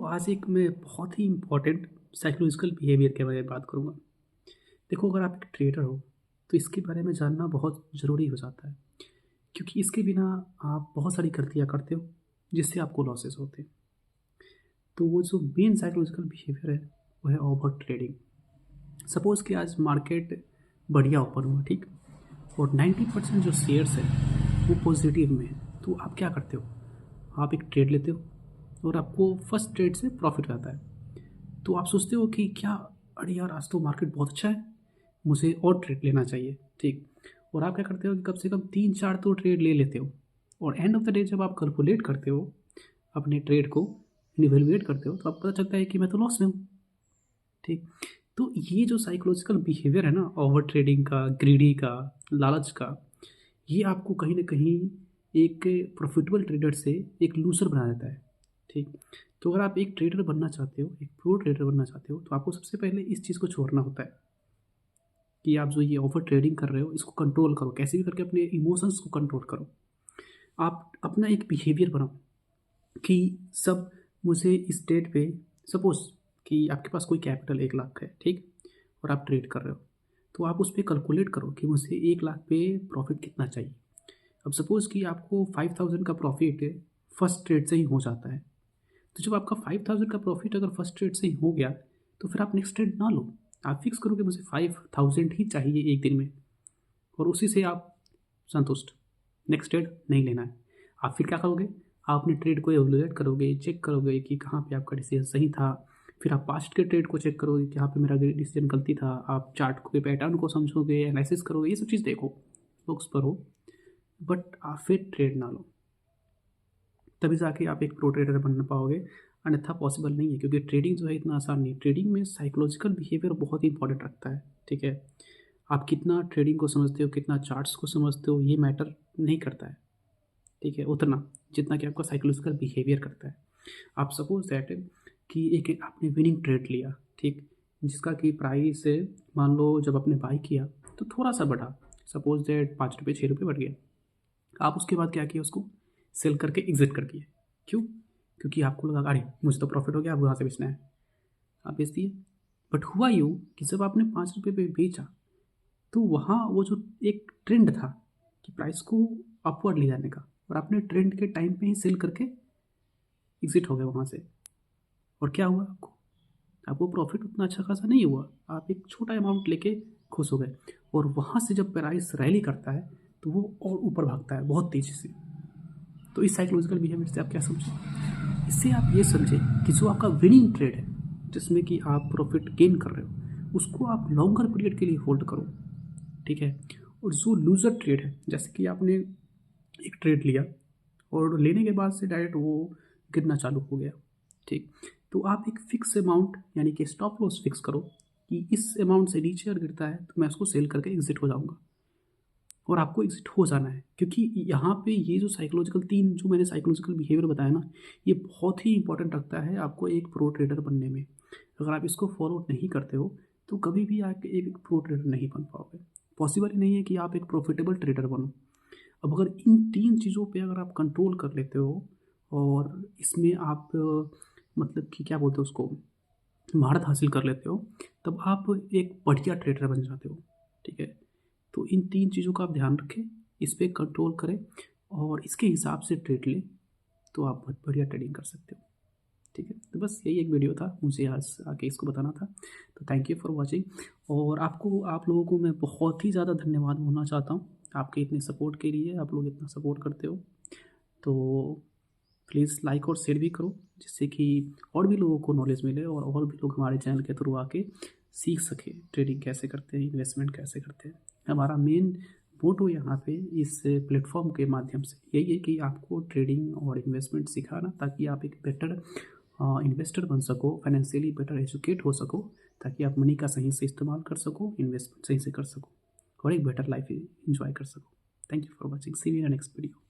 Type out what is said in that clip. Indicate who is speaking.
Speaker 1: आज एक मैं बहुत ही इम्पोर्टेंट साइकोलॉजिकल बिहेवियर के बारे में बात करूँगा। देखो, अगर आप एक ट्रेडर हो, तो इसके बारे में जानना बहुत ज़रूरी हो जाता है, क्योंकि इसके बिना आप बहुत सारी गलतियाँ करते हो, जिससे आपको लॉसेस होते हैं। तो वो जो मेन साइकोलॉजिकल बिहेवियर है, वो है ओवर ट्रेडिंग। सपोज़ कि आज मार्केट बढ़िया ओपन हुआ, ठीक? और 90% जो शेयर्स हैं, वो पॉजिटिव में है। तो आप क्या करते हो? आप एक ट्रेड लेते हो और आपको फर्स्ट ट्रेड से प्रॉफ़िट आता है। तो आप सोचते हो कि क्या, अरे यार, आज तो मार्केट बहुत अच्छा है, मुझे और ट्रेड लेना चाहिए, ठीक। और आप क्या करते हो कि कम से कम 3-4 तो ट्रेड ले लेते हो, और एंड ऑफ द डे जब आप कैलकुलेट करते हो अपने ट्रेड को, इवैल्यूएट करते हो, तो आपको पता चलता है कि मैं तो लॉस में हूँ, ठीक। तो ये जो साइकोलॉजिकल बिहेवियर है ना, ओवर ट्रेडिंग का, ग्रीडी का, लालच का, ये आपको कहीं न कहीं एक प्रॉफिटेबल ट्रेडर से एक लूज़र बना देता है, ठीक। तो अगर आप एक ट्रेडर बनना चाहते हो, एक प्रो ट्रेडर बनना चाहते हो, तो आपको सबसे पहले इस चीज़ को छोड़ना होता है कि आप जो ये ओवर ट्रेडिंग कर रहे हो, इसको कंट्रोल करो, कैसे भी करके अपने इमोशंस को कंट्रोल करो। आप अपना एक बिहेवियर बनाओ कि सब मुझे इस डेट पे, सपोज़ कि आपके पास कोई कैपिटल 1 लाख है, ठीक? और आप ट्रेड कर रहे हो, तो आप उस पे कैलकुलेट करो कि मुझे 1 लाख पे प्रॉफ़िट कितना चाहिए। अब सपोज़ कि आपको 5000 का प्रॉफ़िट फर्स्ट ट्रेड से ही हो जाता है। तो जब आपका 5000 का प्रॉफ़िट अगर फर्स्ट ट्रेड से ही हो गया, तो फिर आप नेक्स्ट ट्रेड ना लो। आप फिक्स करो कि मुझे 5000 ही चाहिए 1 दिन में, और उसी से आप संतुष्ट। नेक्स्ट ट्रेड नहीं लेना है। आप फिर क्या करोगे? आप अपने ट्रेड को इवैल्यूएट करोगे, चेक करोगे कि कहाँ पे आपका डिसीज़न सही था। फिर आप पास्ट के ट्रेड को चेक करोगे कि यहाँ पे मेरा डिसीज़न गलती था। आप चार्ट के पैटर्न को समझोगे, एनालिसिस करोगे, ये सब चीज़ देखो, बुक्स पढ़ो, बट आप फिर ट्रेड ना लो। तभी जाके आप एक प्रो ट्रेडर बन पाओगे, अन्यथा पॉसिबल नहीं है, क्योंकि ट्रेडिंग जो है इतना आसान नहीं है। ट्रेडिंग में साइकोलॉजिकल बिहेवियर बहुत ही इंपॉर्टेंट रखता है, ठीक है? आप कितना ट्रेडिंग को समझते हो, कितना चार्ट्स को समझते हो, ये मैटर नहीं करता है, ठीक है? उतना, जितना कि आपका साइकोलॉजिकल बिहेवियर करता है। आप सपोज़ दैट कि एक आपने विनिंग ट्रेड लिया, ठीक? जिसका कि प्राइस मान लो जब आपने बाय किया तो थोड़ा-सा बढ़ा, सपोज़ दैट ₹5 ₹6 बढ़ गया। आप उसके बाद क्या किया, उसको सेल करके एग्ज़िट कर दिए। क्यों? क्योंकि आपको लगा, अरे! मुझे तो प्रॉफ़िट हो गया, अब वहाँ से बेचना है। आप बेच दिए। बट हुआ यूँ कि जब आपने ₹5 पे बेचा, तो वहाँ वो जो एक ट्रेंड था कि प्राइस को अपवर्ड ले जाने का, और आपने ट्रेंड के टाइम पे ही सेल करके एग्ज़िट हो गए वहाँ से। और क्या हुआ आपको? आपको प्रॉफ़िट उतना अच्छा खासा नहीं हुआ। आप एक छोटा अमाउंट लेके खुश हो गए, और वहाँ से जब प्राइस रैली करता है, तो वो और ऊपर भागता है बहुत तेज़ी से। तो इस साइकोलॉजिकल बिहेवियर से आप क्या समझे? इससे आप ये समझें कि जो आपका विनिंग ट्रेड है, जिसमें कि आप प्रॉफ़िट गेन कर रहे हो, उसको आप लॉन्गर पीरियड के लिए होल्ड करो, ठीक है? और जो लूज़र ट्रेड है, जैसे कि आपने एक ट्रेड लिया और लेने के बाद से डायरेक्ट वो गिरना चालू हो गया, ठीक? तो आप एक फ़िक्स अमाउंट, यानी कि स्टॉप लॉस फ़िक्स करो कि इस अमाउंट से नीचे अगर गिरता है, तो मैं उसको सेल करके एग्ज़िट हो जाऊँगा। और आपको एग्ज़िट हो जाना है, क्योंकि यहाँ पे ये जो साइकोलॉजिकल 3 जो मैंने साइकोलॉजिकल बिहेवियर बताया ना, ये बहुत ही इंपॉर्टेंट रखता है आपको एक प्रो ट्रेडर बनने में। अगर आप इसको फॉलो नहीं करते हो, तो कभी भी आप एक प्रो ट्रेडर नहीं बन पाओगे। पॉसिबल ही नहीं है कि आप एक प्रॉफिटेबल ट्रेडर बनो। अब अगर इन 3 चीज़ों पे अगर आप कंट्रोल कर लेते हो, और इसमें आप मतलब कि क्या बोलते हो उसको, महारत हासिल कर लेते हो, तब आप एक बढ़िया ट्रेडर बन जाते हो, ठीक है? तो इन 3 चीज़ों का आप ध्यान रखें, इस पे कंट्रोल करें, और इसके हिसाब से ट्रेड लें, तो आप बहुत बढ़िया ट्रेडिंग कर सकते हो, ठीक है? तो बस यही एक वीडियो था, मुझे आज आके इसको बताना था। तो थैंक यू फॉर वॉचिंग, और आप लोगों को मैं बहुत ही ज़्यादा धन्यवाद बोलना चाहता हूँ, आपके इतने सपोर्ट के लिए। आप लोग इतना सपोर्ट करते हो, तो प्लीज़ लाइक और शेयर भी करो, जिससे कि और भी लोगों को नॉलेज मिले, और भी लोग हमारे चैनल के थ्रू आके सीख सकें ट्रेडिंग कैसे करते हैं, इन्वेस्टमेंट कैसे करते हैं। हमारा मेन मोटो यहाँ पे इस प्लेटफॉर्म के माध्यम से यही है कि आपको ट्रेडिंग और इन्वेस्टमेंट सिखाना, ताकि आप एक बेटर इन्वेस्टर बन सको, फाइनेंशियली बेटर एजुकेट हो सको, ताकि आप मनी का सही से इस्तेमाल कर सको, इन्वेस्टमेंट सही से कर सको, और एक बेटर लाइफ एंजॉय कर सको। Thank you for watching, see you in next video.